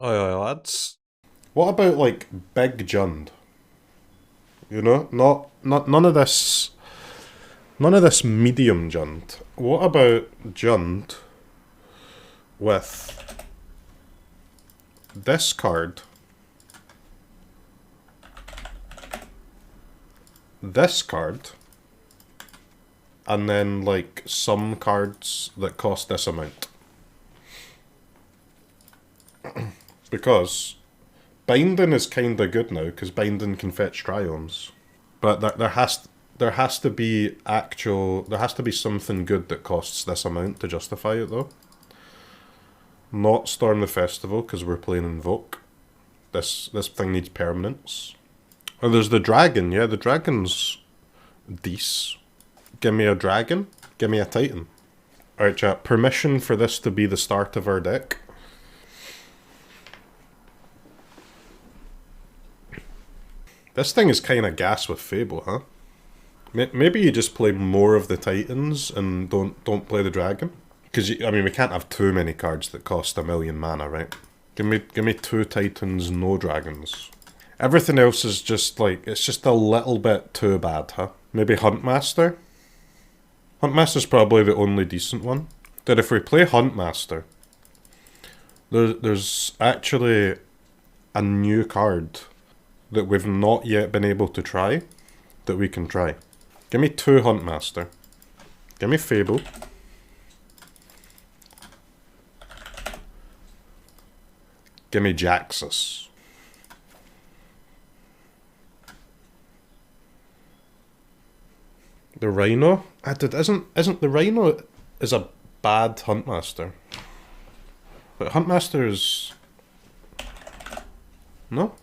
Aye, lads. What about like Big Jund? You know, not none of this medium Jund. What about Jund with this card, this card, and then like some cards that cost this amount? Because binding is kind of good now, because binding can fetch triomes. But there has to be something good that costs this amount to justify it though. Not Storm the Festival, because we're playing Invoke. This thing needs permanence. Oh, there's the dragon, yeah, the dragon's decent. Give me a dragon, give me a titan. Alright chat, permission for this to be the start of our deck. This thing is kind of gas with Fable, huh? Maybe you just play more of the Titans and don't play the Dragon. Because, I mean, we can't have too many cards that cost 1,000,000 mana, right? Give me 2 Titans, no Dragons. Everything else is just, like, it's just a little bit too bad, huh? Maybe Huntmaster? Huntmaster's probably the only decent one. Dude, if we play Huntmaster, there's actually a new card that we've not yet been able to try, that we can try. Give me 2 Huntmaster. Give me Fable. Give me Jaxus. The Rhino? Isn't the Rhino is a bad Huntmaster? But Huntmaster is... No?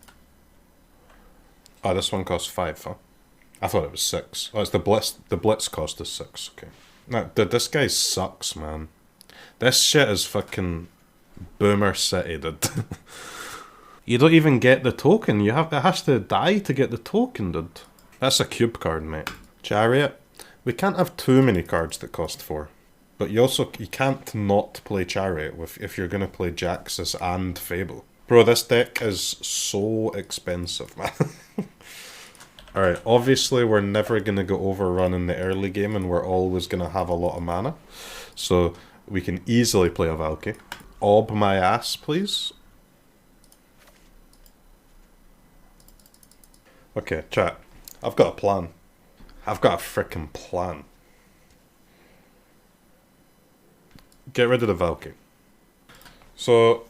Oh, this one costs 5, huh? I thought it was 6. Oh, it's the Blitz. The Blitz cost us 6, okay. Nah, dude, this guy sucks, man. This shit is fucking Boomer City, dude. You don't even get the token. It has to die to get the token, dude. That's a cube card, mate. Chariot. We can't have too many cards that cost 4. But you can't not play Chariot if you're gonna play Jaxus and Fable. Bro, this deck is so expensive, man. Alright, obviously we're never going to go overrun in the early game and we're always going to have a lot of mana. So we can easily play a Valky. Ob my ass, please. Okay, chat. I've got a plan. I've got a frickin' plan. Get rid of the Valky. So...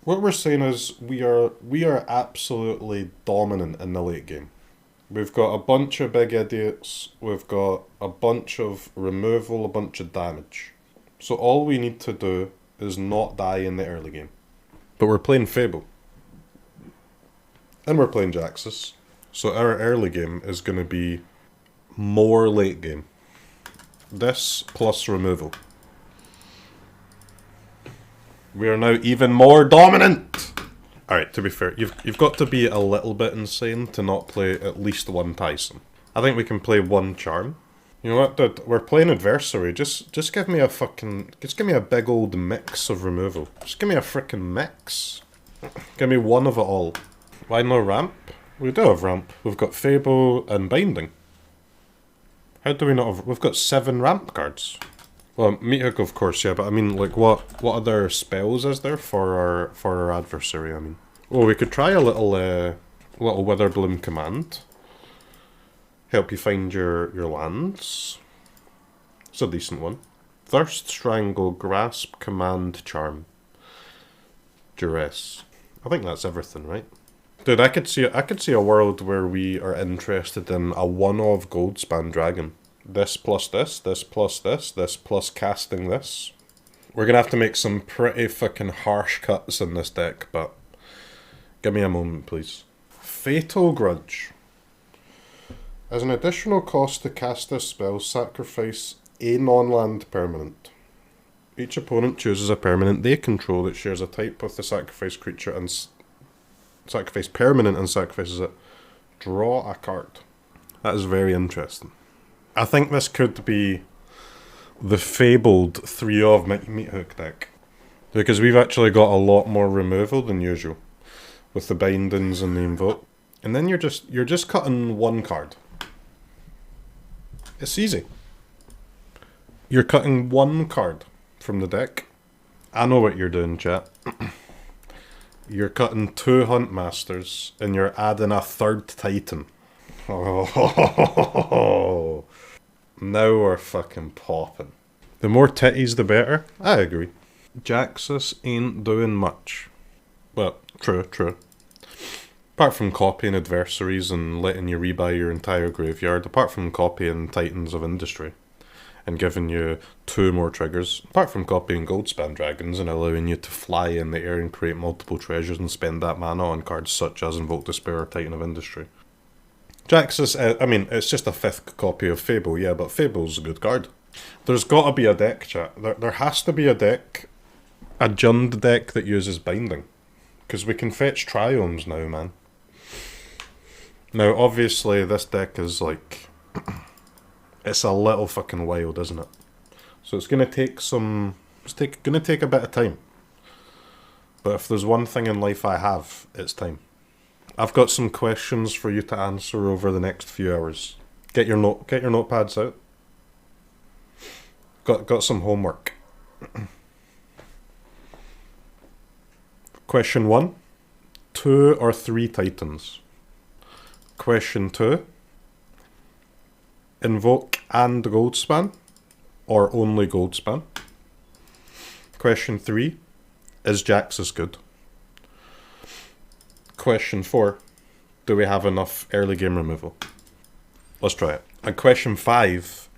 what we're saying is we are absolutely dominant in the late game. We've got a bunch of big idiots, we've got a bunch of removal, a bunch of damage. So all we need to do is not die in the early game. But we're playing Fable. And we're playing Jaxus. So our early game is going to be more late game. This plus removal. We are now even more dominant! Alright, to be fair, you've got to be a little bit insane to not play at least 1 Tyson. I think we can play 1 Charm. You know what, dude? We're playing Adversary. Just give me a fucking... just give me a big old mix of removal. Just give me a frickin' mix. Give me 1 of it all. Why no ramp? We do have ramp. We've got Fable and Binding. How do we not have... we've got 7 ramp cards. Well, Mythic, of course, yeah, but I mean, like, what other spells is there for our adversary, I mean? Oh, we could try a little Witherbloom command. Help you find your lands. It's a decent one. Thirst, Strangle, Grasp, Command, Charm. Duress. I think that's everything, right? Dude, I could see a world where we are interested in a one-of Goldspan Dragon. This plus this, this plus this, this plus casting this. We're gonna have to make some pretty fucking harsh cuts in this deck, but give me a moment, please. Fatal Grudge. As an additional cost to cast this spell, sacrifice a non-land permanent. Each opponent chooses a permanent they control that shares a type with the sacrificed creature and sacrifice permanent and sacrifices it. Draw a card. That is very interesting. I think this could be the fabled 3 of Meathook deck. Because we've actually got a lot more removal than usual. With the bindings and the invoke. And then you're just cutting one card. It's easy. You're cutting one card from the deck. I know what you're doing, chat. You're cutting 2 Hunt Masters, and you're adding a 3rd Titan. Oh, now we're fucking popping. The more titties, the better. I agree. Jaxus ain't doing much. Well, true. Apart from copying adversaries and letting you rebuy your entire graveyard, apart from copying Titans of Industry and giving you 2 more triggers, apart from copying Goldspan Dragons and allowing you to fly in the air and create multiple treasures and spend that mana on cards such as Invoke Despair or Titan of Industry. Jaxus, I mean, it's just a 5th copy of Fable, yeah, but Fable's a good card. There's gotta be a deck, chat. There has to be a deck, a Jund deck that uses Binding. Because we can fetch Triomes now, man. Now, obviously, this deck is like... it's a little fucking wild, isn't it? So it's going to take some... it's going to take a bit of time. But if there's one thing in life I have, it's time. I've got some questions for you to answer over the next few hours. Get your notepads out. Got some homework. Question 1. 2 or 3 Titans? Question 2. Invoke and Goldspan? Or only Goldspan? Question 3. Is Jaxus good? Question 4. Do we have enough early game removal? Let's try it. And question 5.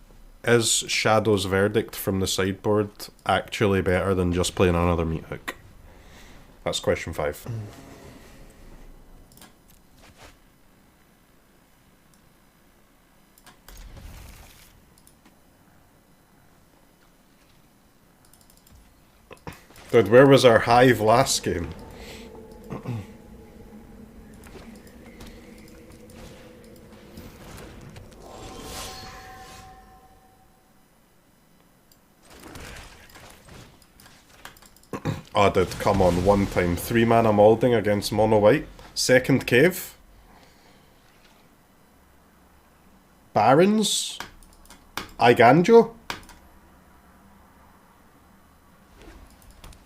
Is Shadow's Verdict from the sideboard actually better than just playing another meat hook? That's question 5. Dude, where was our hive last game? Oh, dude, come on, one time. 3 mana Moulding against mono white. Second Cave. Barons. Iganjo.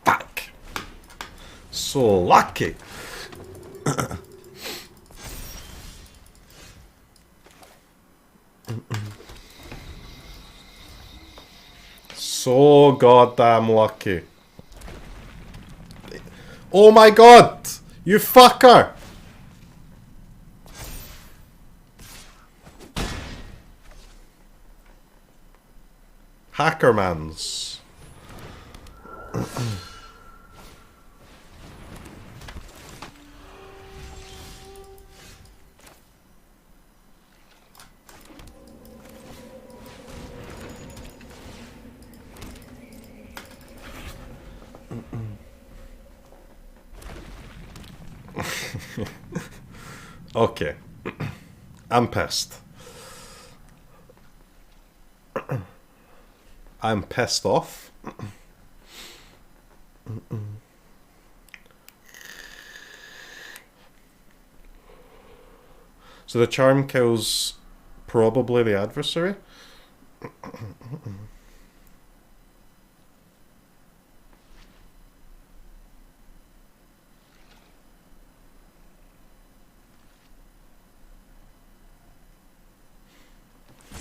Fuck. So lucky. So goddamn lucky. Oh my god! You fucker! Hackermans. Okay. I'm pissed. I'm pissed off. So the charm kills probably the adversary?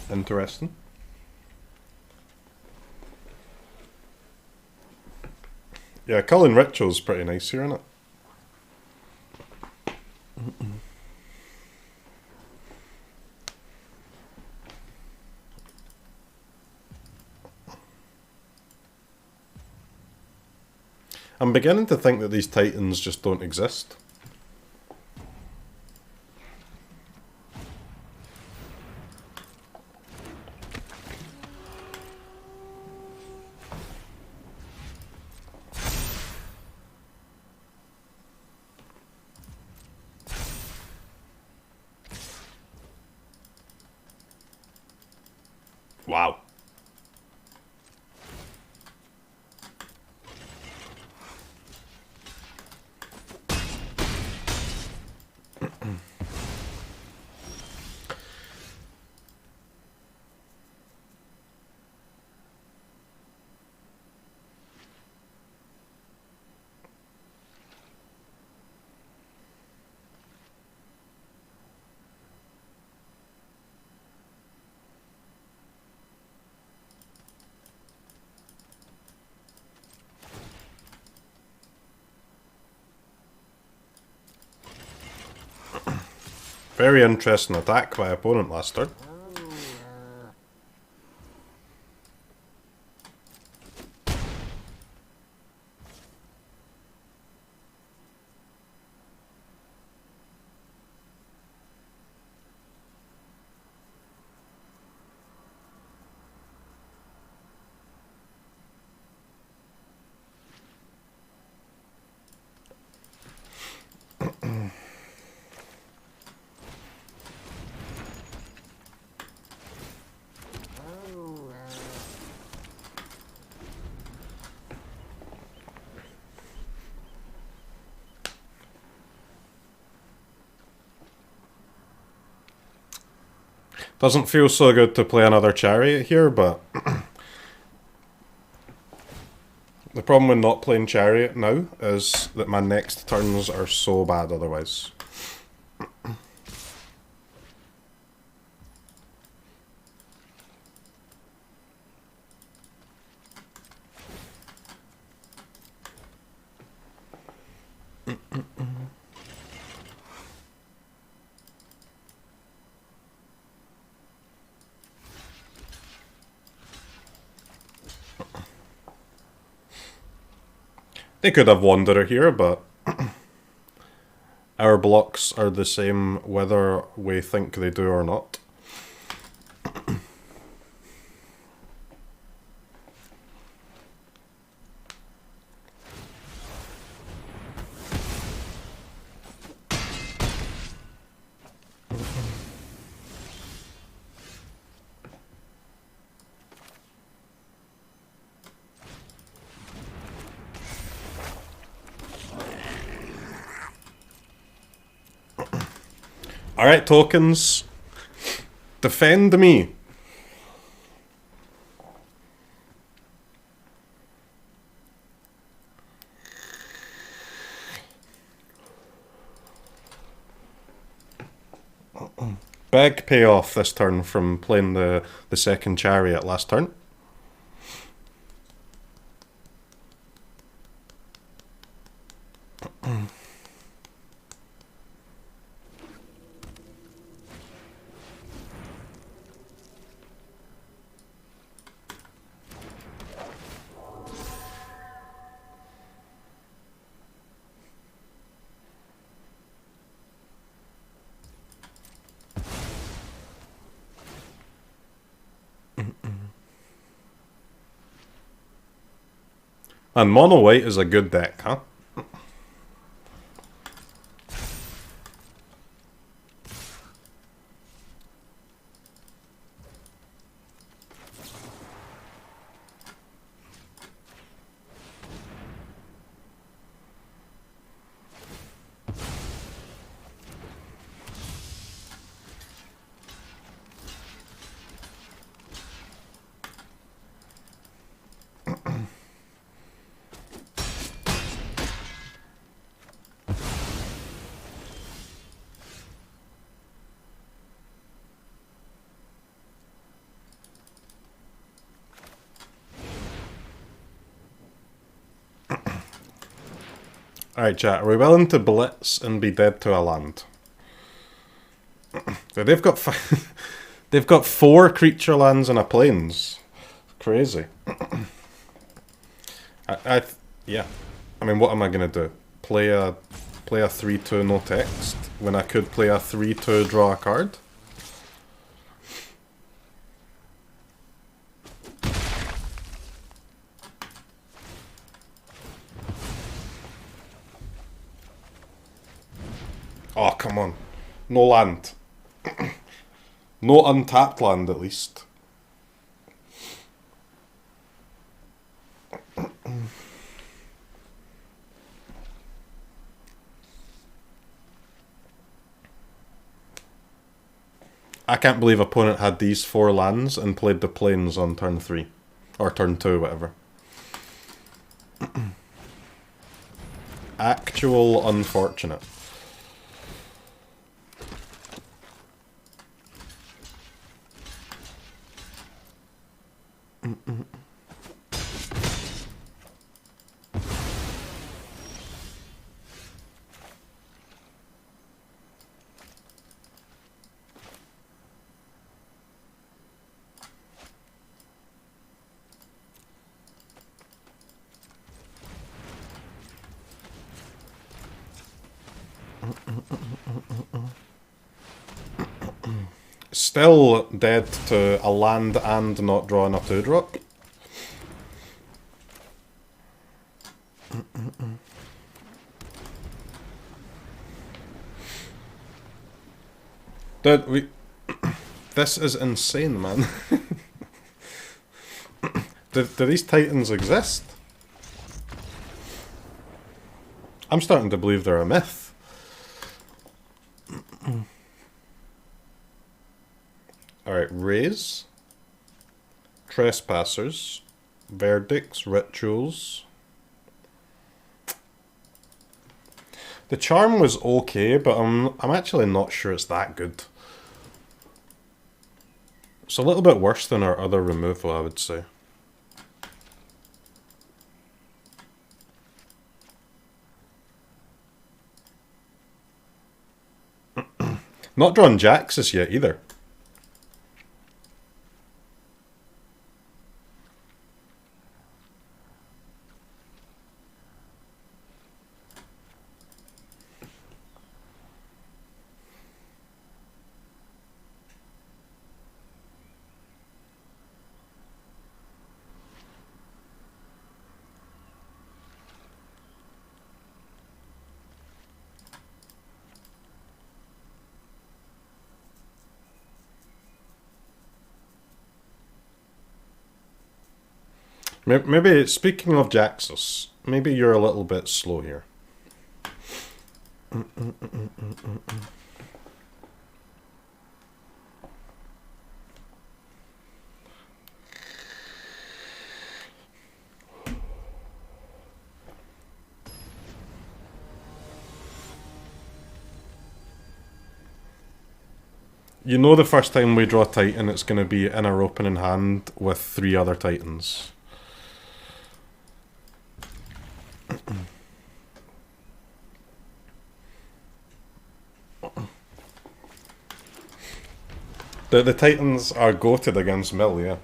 Interesting. Yeah, Culling Ritual's pretty nice here, isn't it? I'm beginning to think that these Titans just don't exist. Wow. Very interesting attack by opponent last turn. Doesn't feel so good to play another Chariot here, but the problem with not playing Chariot now is that my next turns are so bad otherwise. They could have Wanderer here, but our blocks are the same whether we think they do or not. Alright, tokens. Defend me. Big payoff this turn from playing the second Chariot last turn. And mono white is a good deck, huh? Alright chat, are we willing to blitz and be dead to a land? They've got they've got 4 creature lands and a plains. Crazy. Yeah. I mean, what am I gonna do? Play a 3/2 no text when I could play a 3/2 draw a card? Oh, come on. No land. No untapped land, at least. I can't believe opponent had these 4 lands and played the plains on turn 3. Or turn 2, whatever. Actual unfortunate. Still dead to a land and not drawing a 2-drop. Dude, this is insane, man. do these Titans exist? I'm starting to believe they're a myth. Alright, Raise, Trespassers, Verdicts, Rituals. The charm was okay, but I'm actually not sure it's that good. It's a little bit worse than our other removal, I would say. Not drawn Jaxus yet either. Maybe, speaking of Jaxus, maybe you're a little bit slow here. You know the first time we draw a Titan, it's going to be in our opening hand with 3 other Titans. The Titans are goated against Mill, yeah.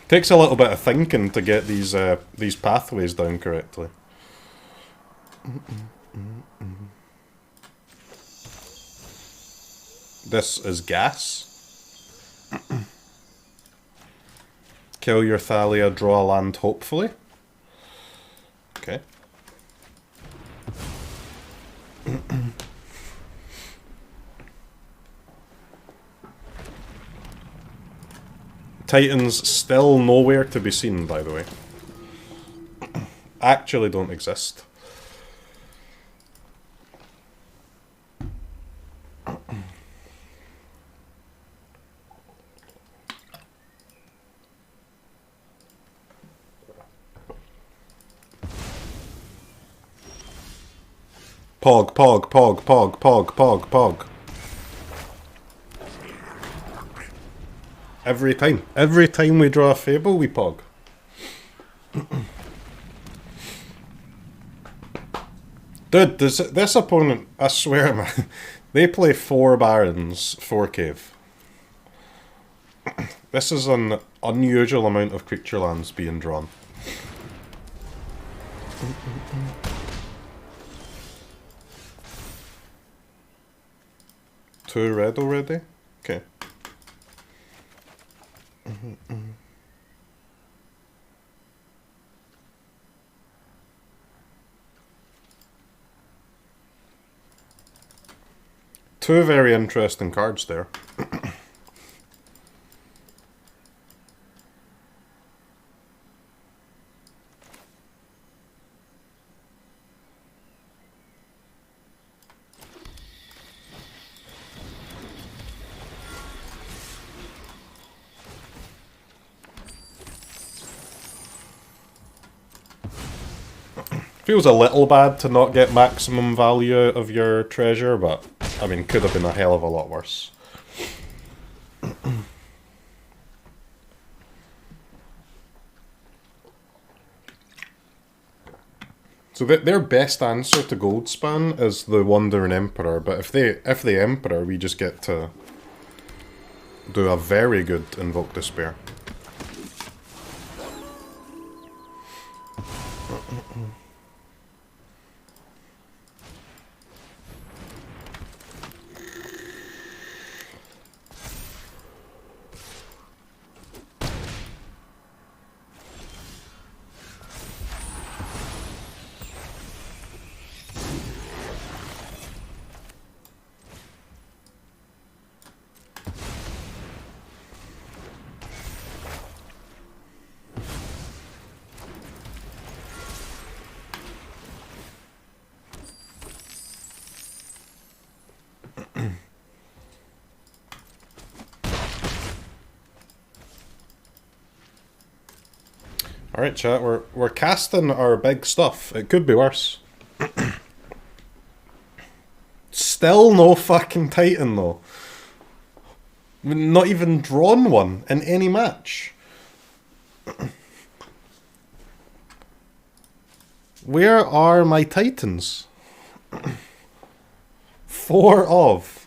Takes a little bit of thinking to get these pathways down correctly. This is gas. Kill your Thalia, draw a land, hopefully. Okay. Titans still nowhere to be seen, by the way. Actually don't exist. Pog, pog, pog, pog, pog, pog, pog. Every time we draw a Fable, we pog. Dude, this opponent, I swear, man, they play 4 Barons, 4 Cave. This is an unusual amount of creature lands being drawn. Two red already? Okay. Two very interesting cards there. Feels a little bad to not get maximum value out of your treasure, but I mean, could have been a hell of a lot worse. So their best answer to Goldspan is the Wandering Emperor, but if the Emperor, we just get to do a very good Invoke Despair. Alright chat, we're casting our big stuff. It could be worse. Still no fucking Titan though. Not even drawn one in any match. Where are my Titans? 4 of.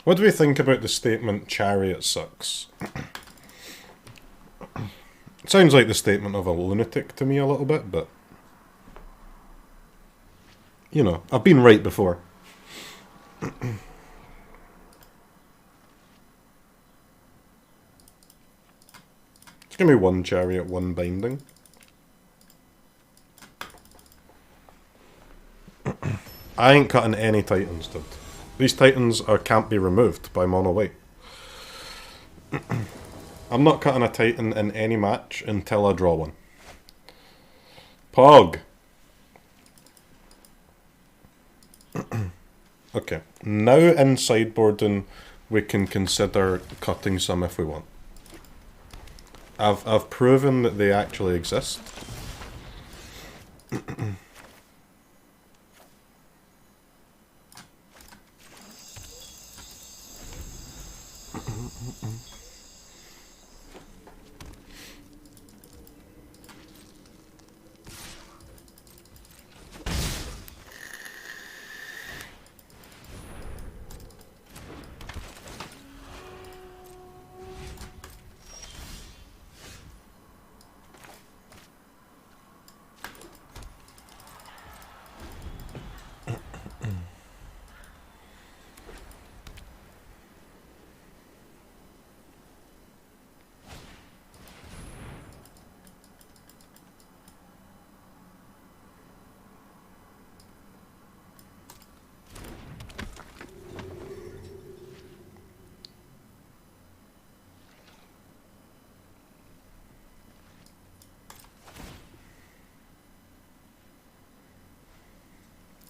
What do we think about the statement, Chariot sucks? It sounds like the statement of a lunatic to me a little bit, but... You know, I've been right before. It's gonna be 1 Chariot, 1 Binding. I ain't cutting any Titans, dude. These Titans can't be removed by mono white. I'm not cutting a Titan in any match until I draw one. Pog! Okay, now in sideboarding we can consider cutting some if we want. I've proven that they actually exist.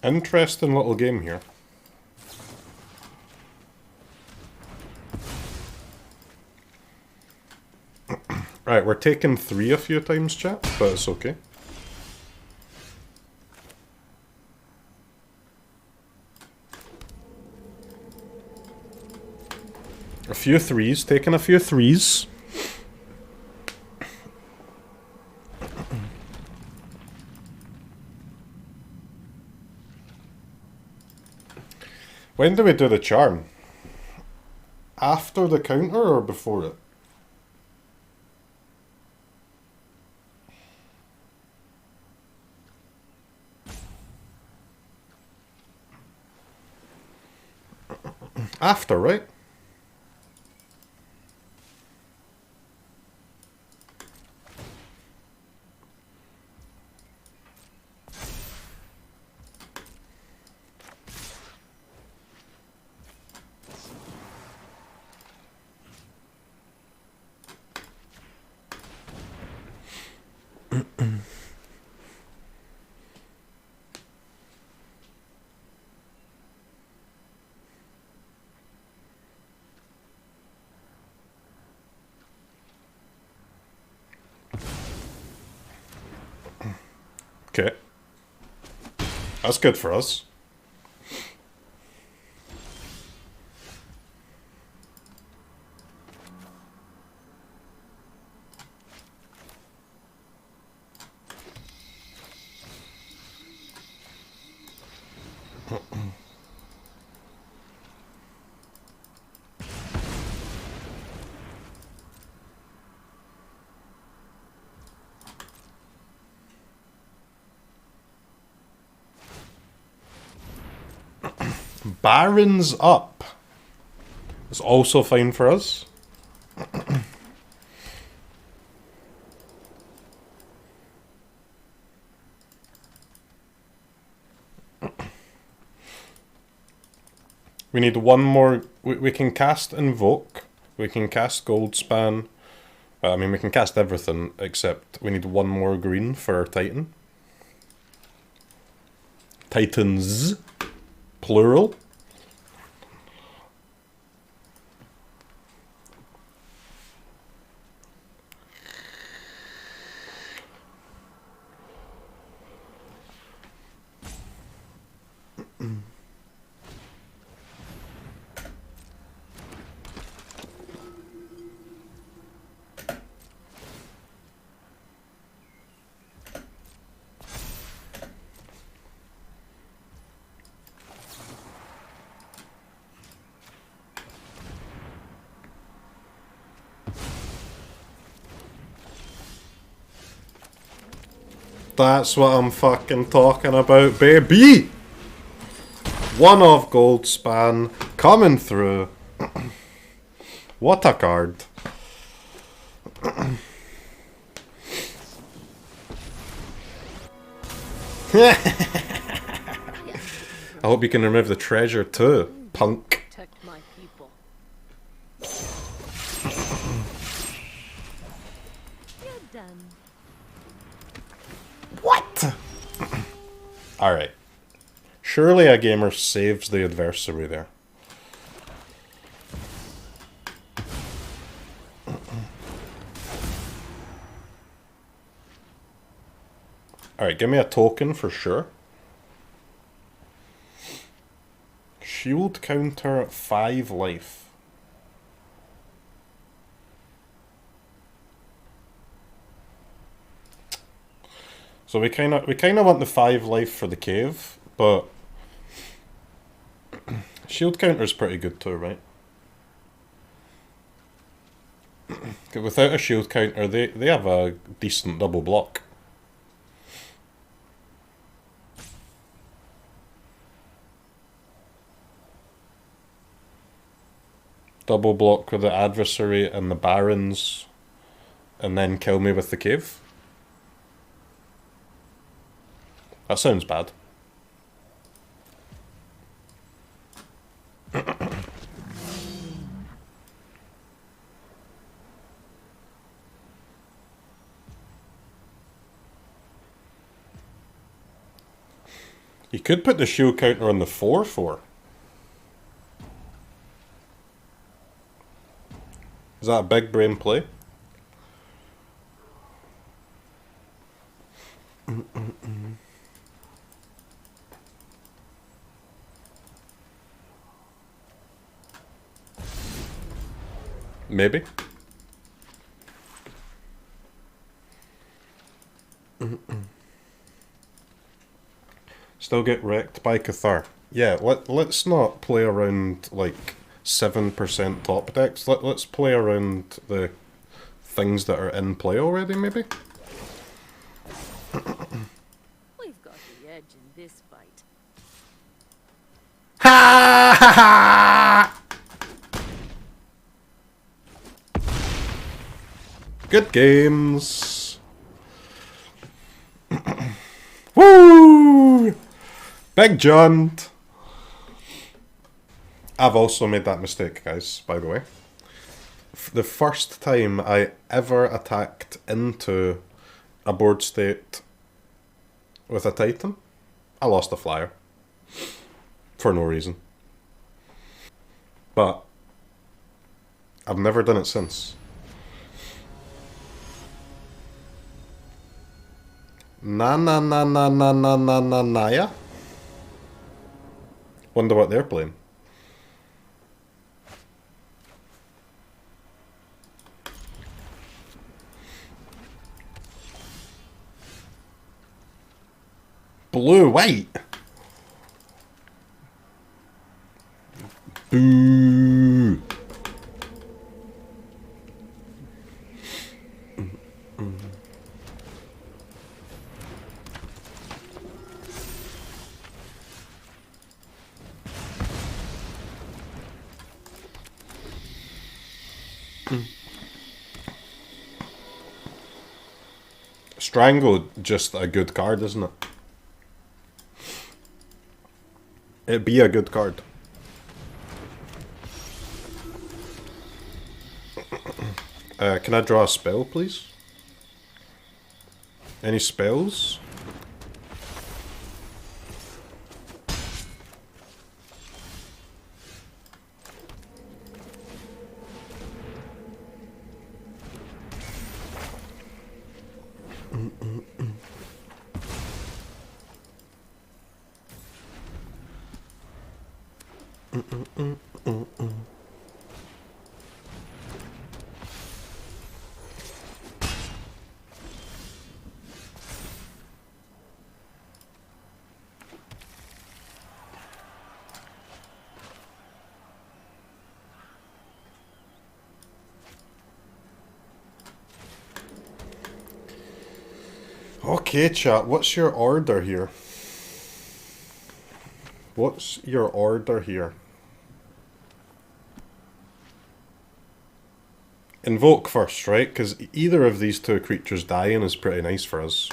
Interesting little game here. Right, we're taking 3 a few times, chat, but it's okay. A few 3s, taking a few 3s. When do we do the charm? After the counter or before it? After, right? That's good for us. Baron's up. It's also fine for us. We need one more. We can cast Invoke. We can cast Goldspan. I mean, we can cast everything except we need one more green for our Titan. Titans. Plural. That's what I'm fucking talking about, baby! One of Goldspan coming through. What a card. I hope you can remove the treasure too, punk. Protect my people. You're done. What? Alright. Surely a gamer saves the adversary there. Alright, give me a token for sure. Shield counter 5 life. So we kinda want the 5 life for the cave, but shield counter's pretty good too, right? Without a shield counter, they have a decent double block. Double block with the adversary and the barons, and then kill me with the cave. That sounds bad. You could put the shield counter on the 4/4. Is that a big brain play? Maybe. Still get wrecked by Cathar. Yeah, let's not play around like 7% top decks. Let's play around the things that are in play already, maybe? We've got the edge in this fight. Ha ha ha! Good games. Woo! Big jaunt. I've also made that mistake, guys, by the way. The first time I ever attacked into a board state with a Titan, I lost a flyer. For no reason. But I've never done it since. Na na na na na na na na na ya. Wonder what they're playing. Blue, white. Boo. Strangle, just a good card, isn't it? It'd be a good card. Can I draw a spell, please? Any spells? Okay, chat, what's your order here? What's your order here? Invoke first, right? Because either of these two creatures dying is pretty nice for us.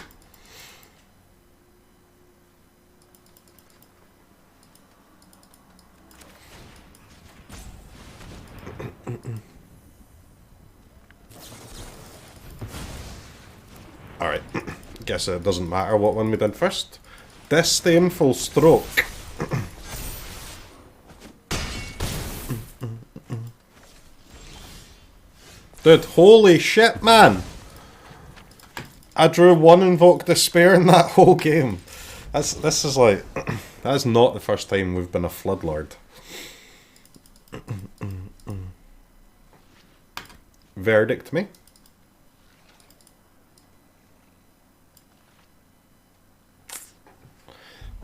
Alright, guess it doesn't matter what one we did first. Disdainful Stroke. Dude, holy shit, man! I drew one Invoke Despair in that whole game. This is like... That's not the first time we've been a Floodlord. Verdict me?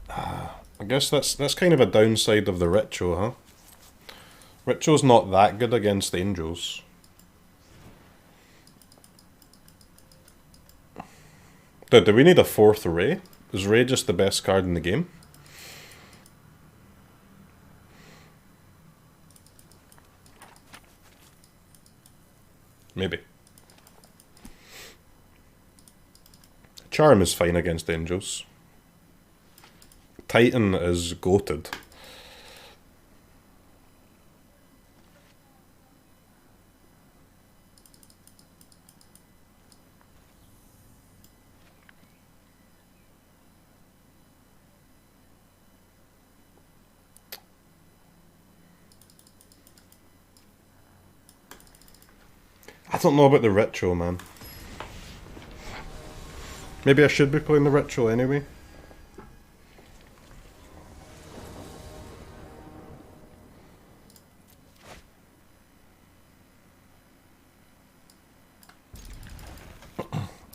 I guess that's kind of a downside of the Ritual, huh? Ritual's not that good against Angels. Dude, do we need a fourth Ray? Is Ray just the best card in the game? Maybe. Charm is fine against Angels. Titan is goated. I don't know about the Ritual, man. Maybe I should be playing the Ritual anyway.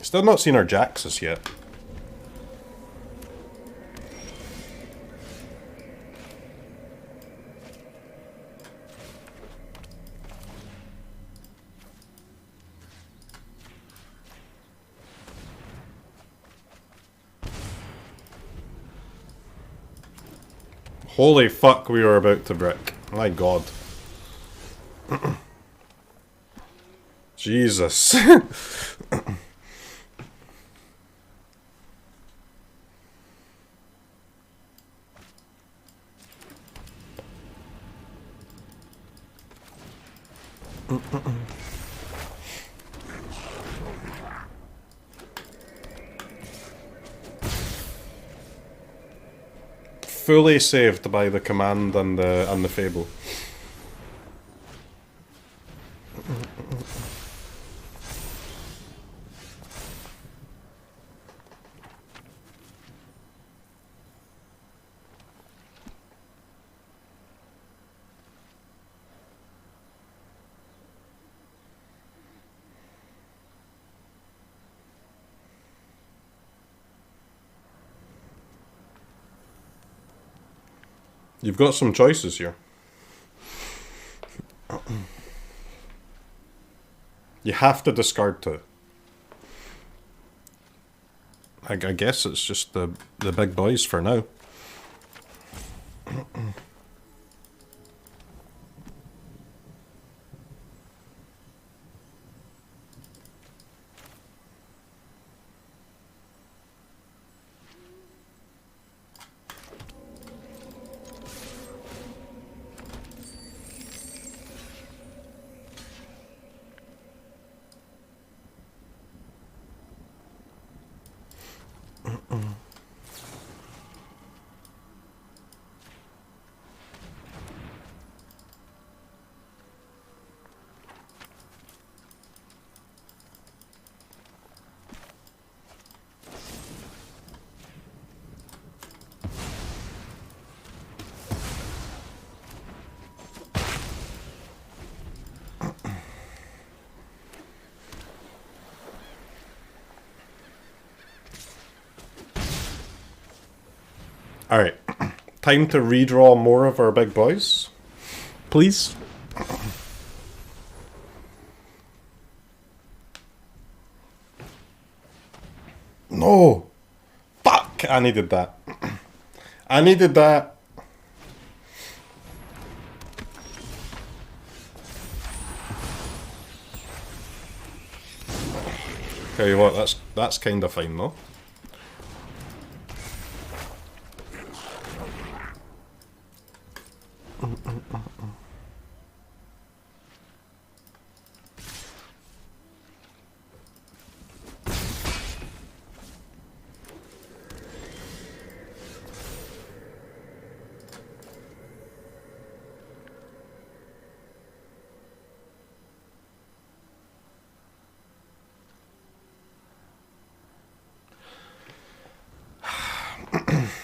Still not seen our Jaxus yet. Holy fuck, we were about to brick. My god. Jesus. Fully saved by the command and the Fable. You've got some choices here. You have to discard 2. I guess it's just the big boys for now. Alright, time to redraw more of our big boys. Please. No! Fuck! I needed that. I needed that. Tell you what, that's kind of fine though.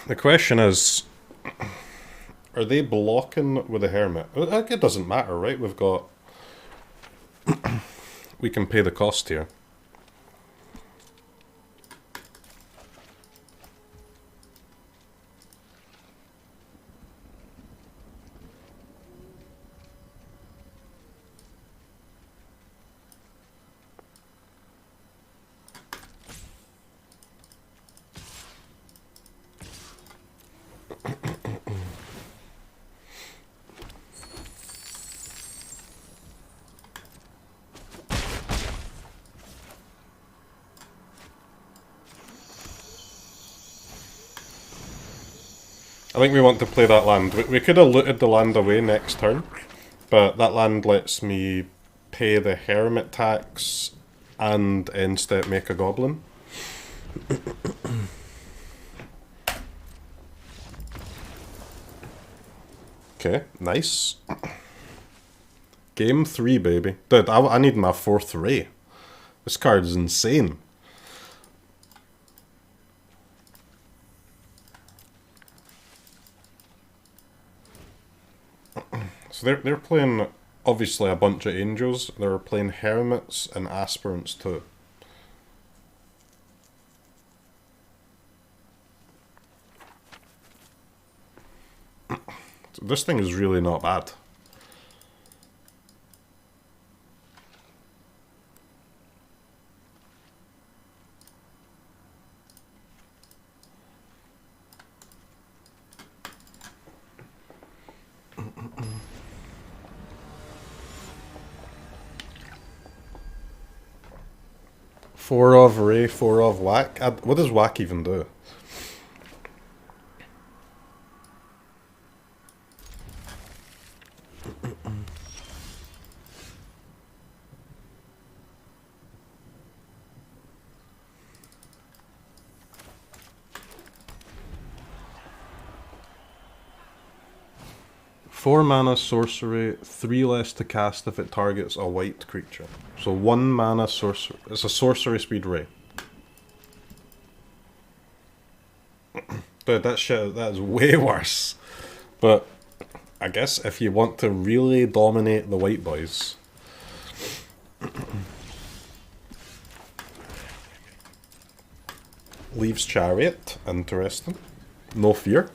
The question is, are they blocking with a Hermit? It doesn't matter, right? We've got... we can pay the cost here. I think we want to play that land. We could have looted the land away next turn, but that land lets me pay the Hermit tax and end step make a goblin. Okay, nice. Game 3, baby. Dude, I need my 4th Ray. This card is insane. So they're playing, obviously, a bunch of Angels. They're playing Hermits and Aspirants too. So this thing is really not bad. Four of Ray, 4 of Whack. What does Whack even do? Four mana sorcery, 3 less to cast if it targets a white creature. So 1 mana sorcery. It's a sorcery speed Ray. Dude, that is way worse. But I guess if you want to really dominate the white boys. Leaves Chariot, interesting. No fear.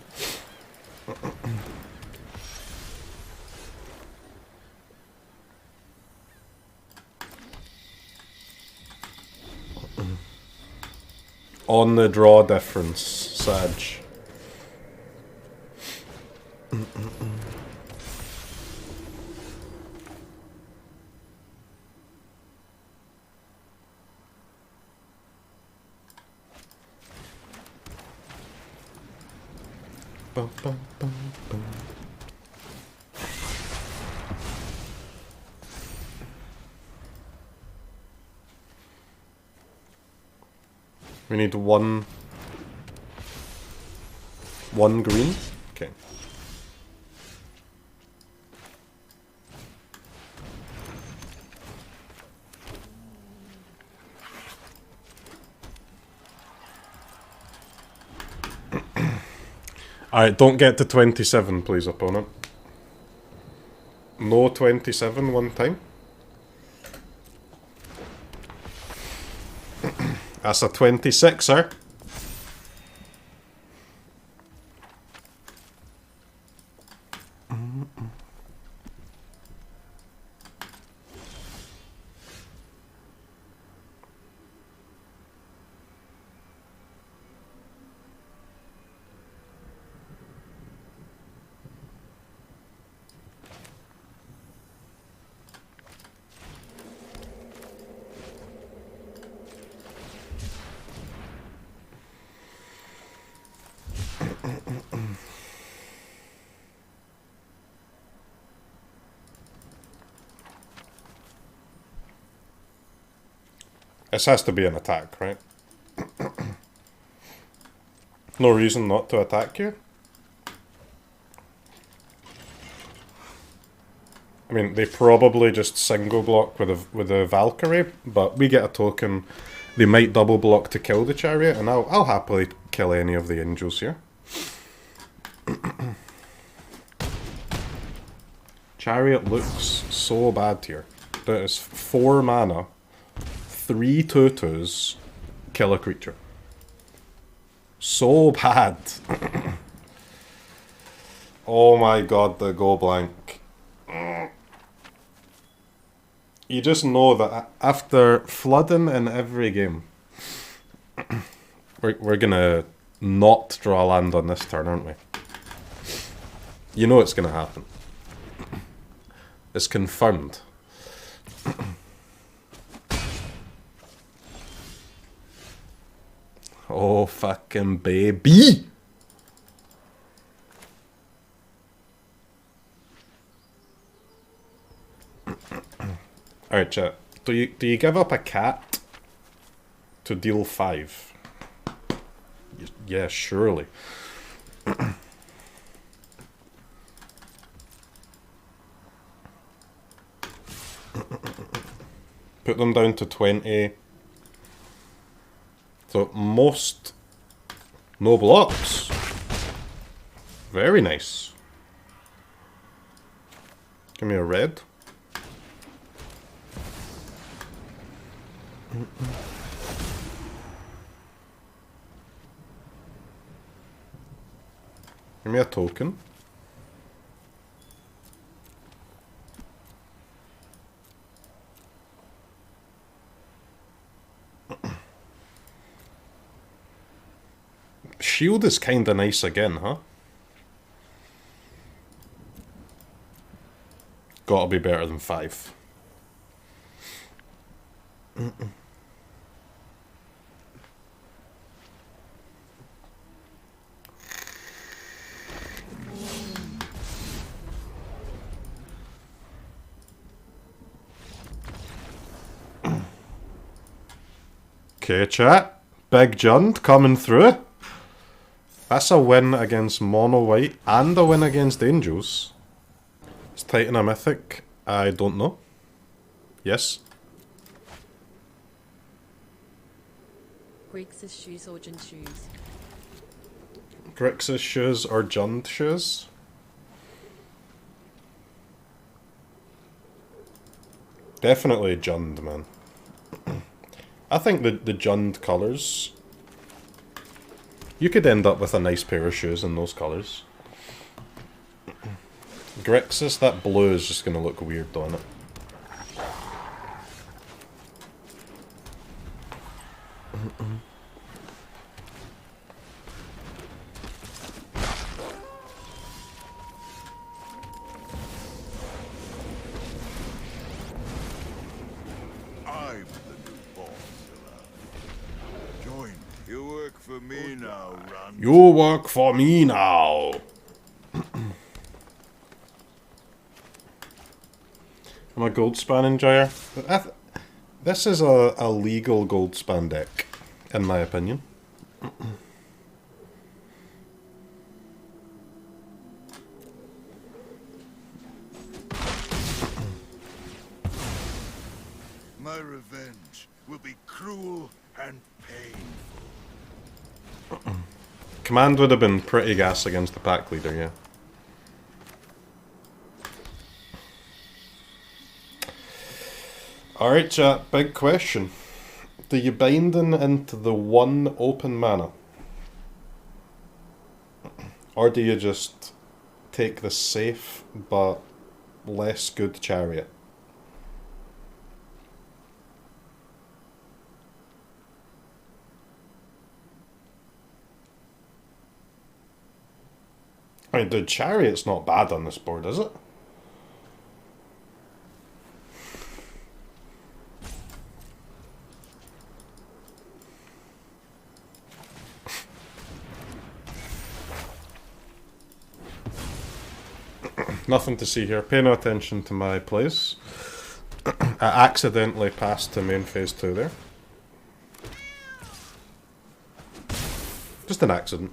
on the draw difference, Sag. Bum, bum, bum, bum. We need one green. Okay. Alright, don't get to 27, please, opponent. No 27 one time. That's a 26er. This has to be an attack, right? No reason not to attack you. I mean, they probably just single block with a Valkyrie, but we get a token. They might double block to kill the chariot, and I'll happily kill any of the angels here. Chariot looks so bad here. That is 4 mana, 3 2/2s, kill a creature. So bad. Oh my god, the go blank. You just know that after flooding in every game, we're gonna not draw land on this turn, aren't we? You know it's gonna happen. It's confirmed. Oh, fucking baby! Alright, chat. Do you give up a cat to deal 5? Yeah, surely. Put them down to 20. So, most no blocks. Very nice. Give me a red. Give me a token. Shield is kinda nice again, huh? Gotta be better than 5. Okay, chat. Big Jund coming through. That's a win against Mono White and a win against Angels. Is Titan a Mythic? I don't know. Yes. Grix's shoes or Jund shoes? Grix's shoes or Jund shoes? Definitely Jund, man. I think the Jund colours, you could end up with a nice pair of shoes in those colours. Grixis, that blue is just going to look weird on it. now, run. You work for me now. I'm a Goldspan enjoyer. This is a legal Goldspan deck, in my opinion. My revenge will be cruel and painful. Command would have been pretty gas against the pack leader, yeah. Alright chat, big question. Do you bind into the one open mana? Or do you just take the safe but less good chariot? I mean, the chariot's not bad on this board, is it? Nothing to see here. Pay no attention to my plays. I accidentally passed to main phase 2 there. Just an accident.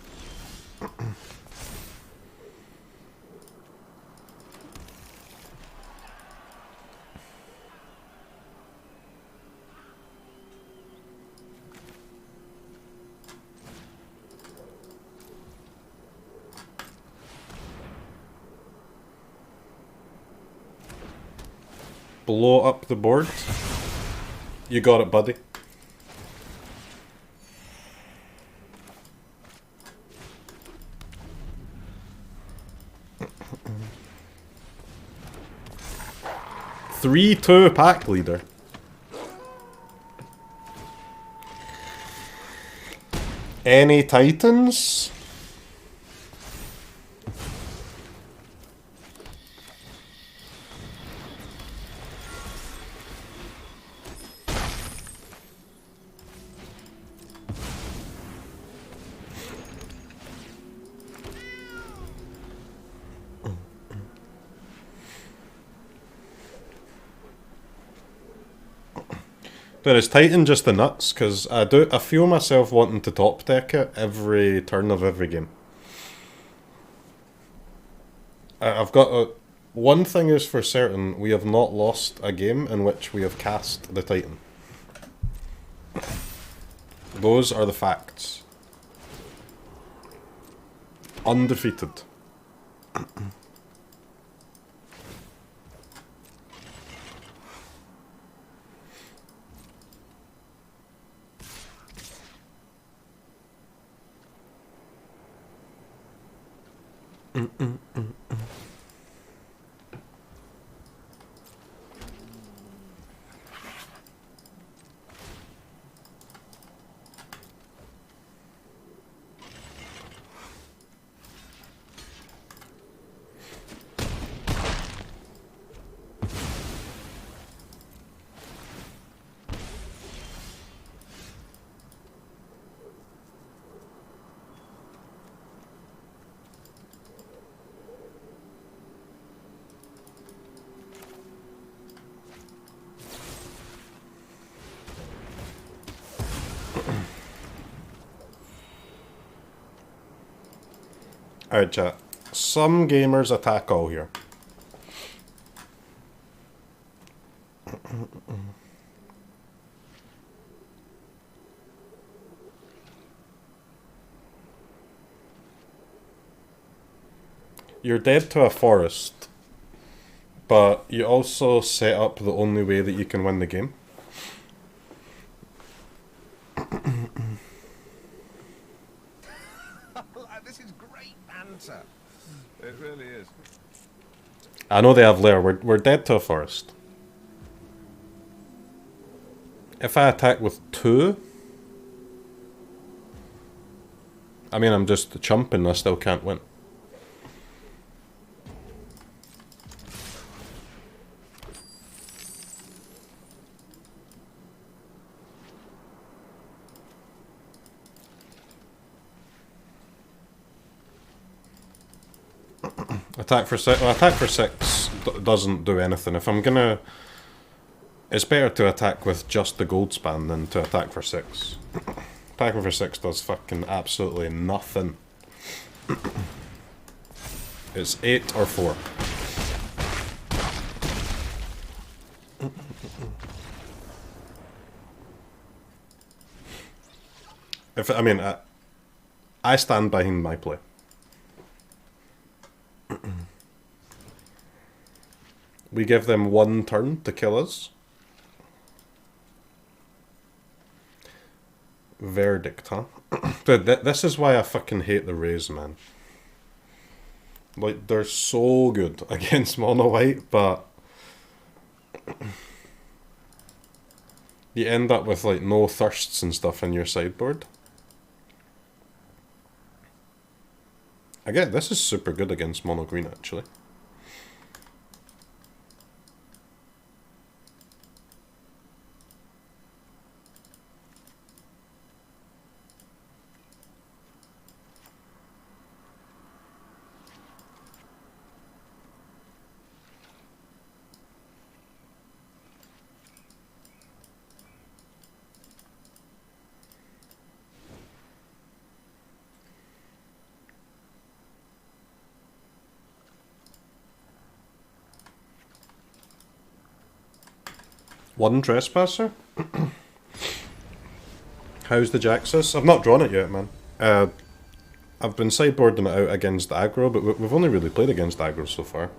Blow up the board. You got it, buddy. Three-two pack leader. Any Titans? But is Titan just the nuts? Because I feel myself wanting to top deck it every turn of every game. I've got a... One thing is for certain, we have not lost a game in which we have cast the Titan. Those are the facts. Undefeated. Alright chat, some gamers attack all here. You're dead to a forest, but you also set up the only way that you can win the game. This is great banter. It really is. I know they have lair. We're dead to a forest. If I attack with 2... I mean, I'm just chumping, I still can't win. Attack for 6. Well, attack for 6 doesn't do anything. If I'm gonna... It's better to attack with just the gold span than to attack for 6. Attacking for 6 does fucking absolutely nothing. It's 8 or 4. I stand behind my play. We give them 1 turn to kill us. Verdict, huh? Dude, this is why I fucking hate the Rays, man. Like, they're so good against mono white, but you end up with, like, no thirsts and stuff in your sideboard. Again, this is super good against mono green, actually. One Trespasser? How's the Jaxus? I've not drawn it yet, man. I've been sideboarding it out against aggro, but we've only really played against aggro so far.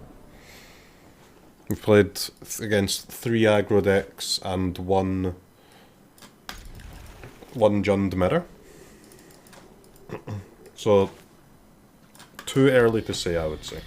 We've played against 3 aggro decks and one Jund Mirror. So, too early to say, I would say.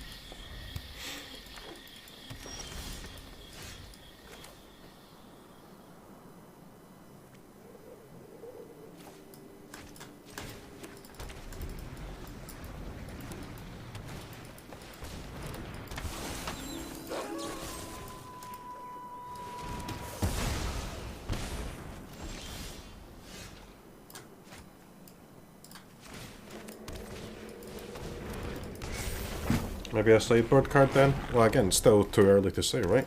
Maybe a sideboard card then? Well, again, still too early to say, right?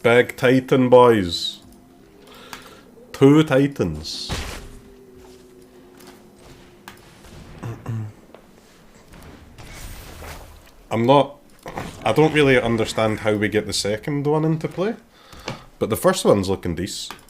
Big Titan, boys. 2 Titans. I don't really understand how we get the second one into play, but the first one's looking decent.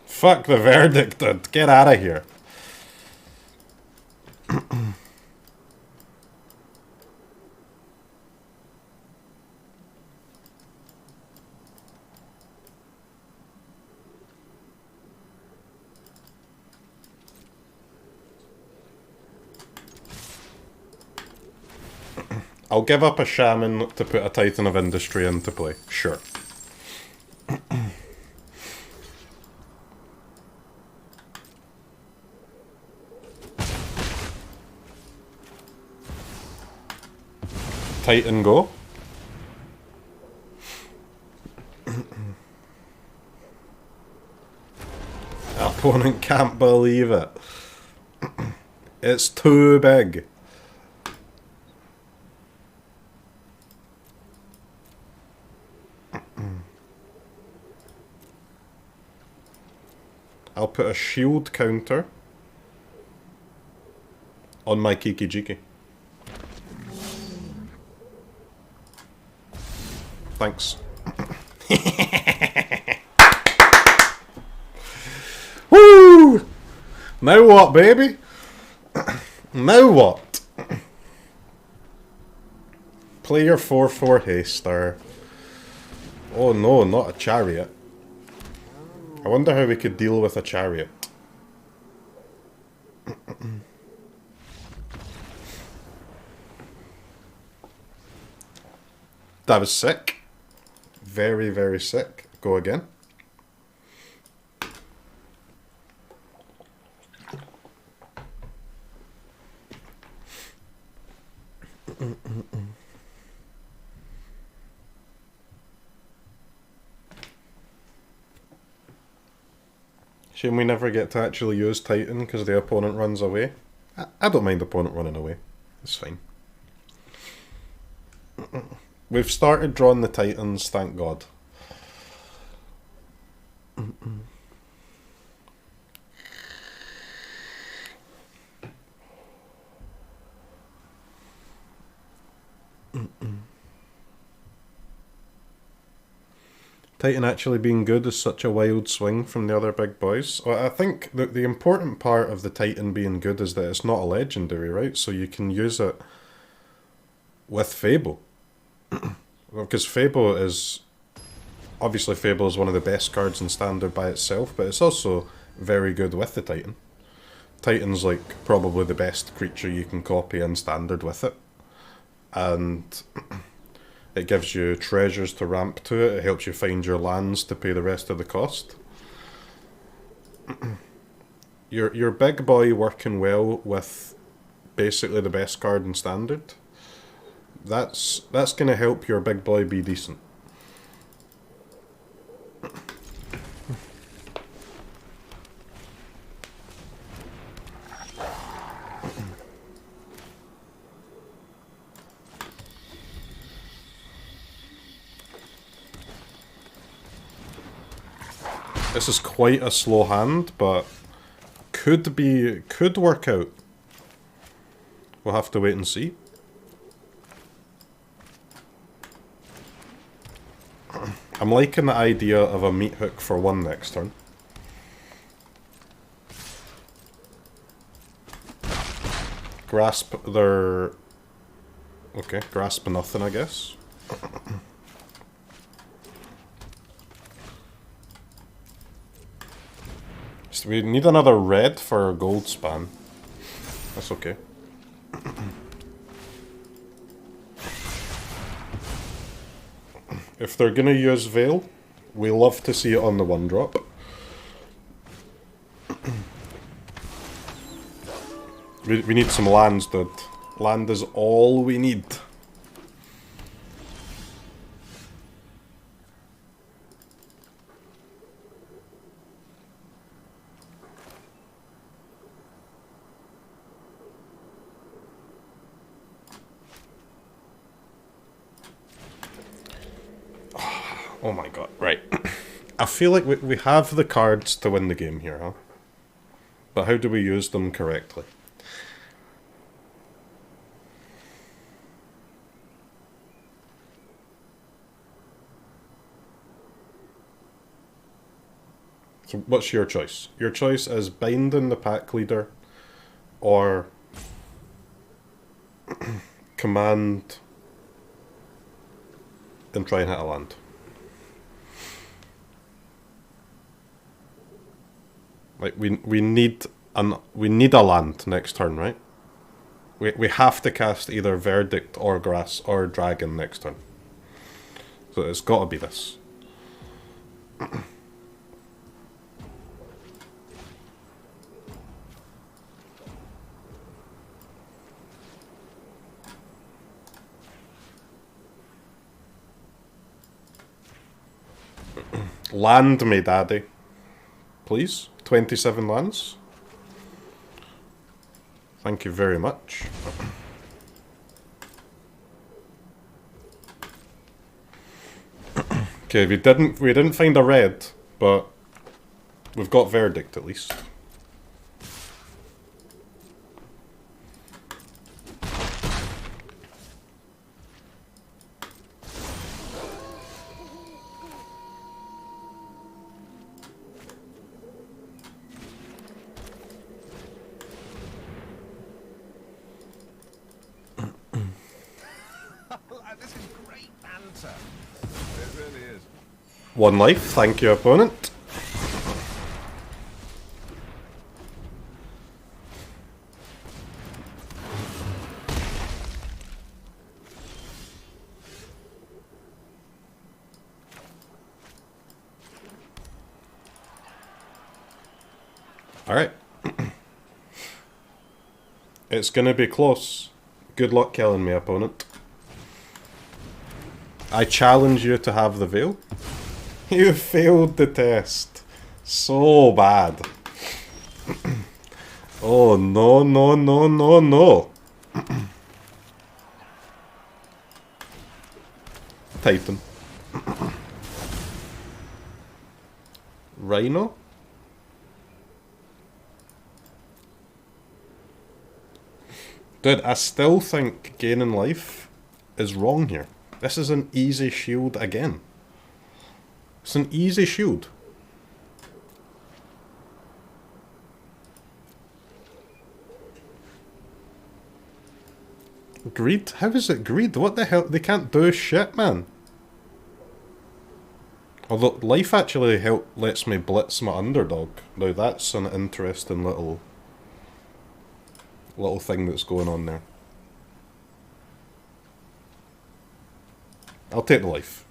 Fuck the verdict, dude. Get out of here. I'll give up a shaman to put a Titan of Industry into play. Sure. Titan go. Opponent can't believe it. It's too big. I'll put a shield counter on my Kiki Jiki. Thanks. Now what, baby? Now what? Play your 4/4 haster. Oh no, not a chariot. I wonder how we could deal with a chariot. That was sick. Very, very sick. Go again. Shame we never get to actually use Titan because the opponent runs away. I don't mind the opponent running away. It's fine. We've started drawing the Titans, thank God. Titan actually being good is such a wild swing from the other big boys. Well, I think the important part of the Titan being good is that it's not a legendary, right? So you can use it with Fable. Because Fable is... Obviously Fable is one of the best cards in Standard by itself, but it's also very good with the Titan. Titan's like probably the best creature you can copy in Standard with it. And... it gives you treasures to ramp to it. It helps you find your lands to pay the rest of the cost. Your big boy working well with basically the best card in Standard. That's going to help your big boy be decent. This is quite a slow hand, but could work out. We'll have to wait and see. I'm liking the idea of a meat hook for 1 next turn. Grasp their... Okay, grasp nothing, I guess. So we need another red for gold span. That's okay. If they're gonna use Veil, we love to see it on the 1-drop. We need some lands, dude. Land is all we need. Oh my god, right. I feel like we have the cards to win the game here, huh? But how do we use them correctly? So what's your choice? Your choice is binding the pack leader or command and try and hit a land. Like we need a land next turn, right? We have to cast either Verdict or Grass or Dragon next turn. So it's got to be this. Land me, daddy. Please. 27 lands. Thank you very much. Okay, we didn't find a red, but we've got Verdict at least. 1 life, thank you, opponent. Alright. It's gonna be close. Good luck killing me, opponent. I challenge you to have the veil. You failed the test. So bad. Oh no, no, no, no, no. Titan. Rhino? Dude, I still think gaining life is wrong here. This is an easy shield again. It's an easy shield. Greed? How is it greed? What the hell? They can't do shit, man. Although life actually lets me blitz my underdog. Now that's an interesting little thing that's going on there. I'll take the life.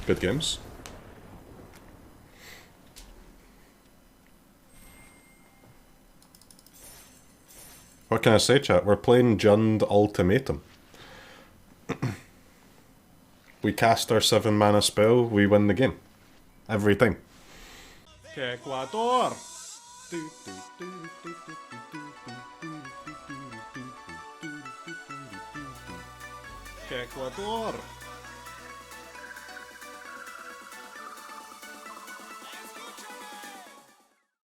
Good games. What can I say, chat? We're playing Jund Ultimatum. We cast our 7 mana spell, we win the game. Every time. Ecuador! Ecuador!